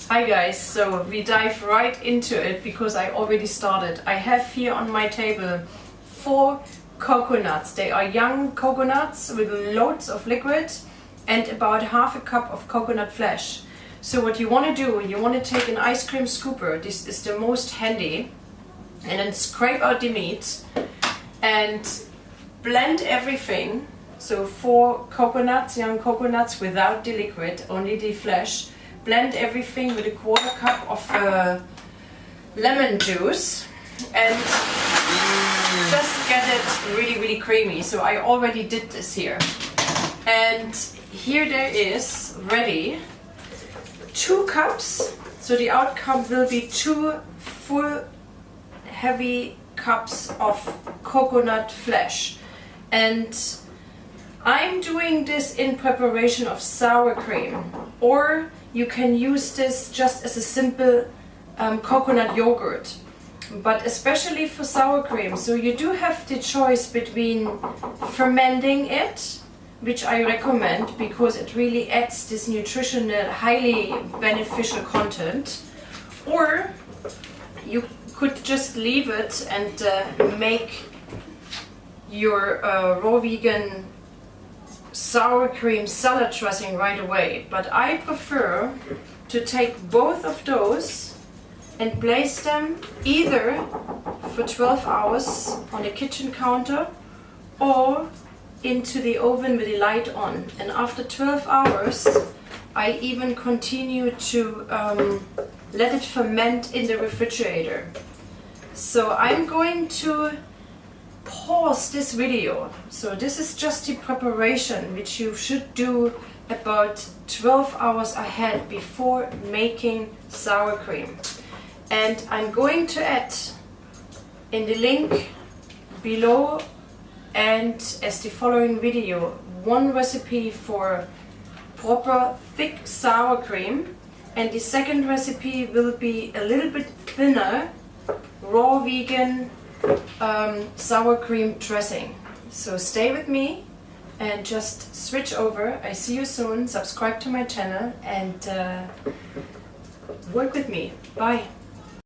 Hi guys, so we dive right into it because I already started. I have here on my table 4 coconuts. They are young coconuts with loads of liquid and about half a cup of coconut flesh. So what you want to do, you want to take an ice cream scooper, this is the most handy, and then scrape out the meat and blend everything. So 4 coconuts, young coconuts without the liquid, only the flesh. Blend everything with a 1/4 cup of lemon juice and just get it really creamy. So I already did this here. And here there is ready 2 cups. So the outcome will be 2 full heavy cups of coconut flesh. And I'm doing this in preparation of sour cream, or you can use this just as a simple coconut yogurt, but especially for sour cream. So you do have the choice between fermenting it, which I recommend because it really adds this nutritional, highly beneficial content, or you could just leave it and make your raw vegan sour cream salad dressing right away. But I prefer to take both of those and place them either for 12 hours on the kitchen counter or into the oven with the light on. And after 12 hours I even continue to let it ferment in the refrigerator. So I'm going to pause this video. So this is just the preparation which you should do about 12 hours ahead before making sour cream. And I'm going to add in the link below and as the following video 1 recipe for proper thick sour cream, and the second recipe will be a little bit thinner raw vegan sour cream dressing. So stay with me and just switch over. I see you soon. Subscribe to my channel and work with me. Bye.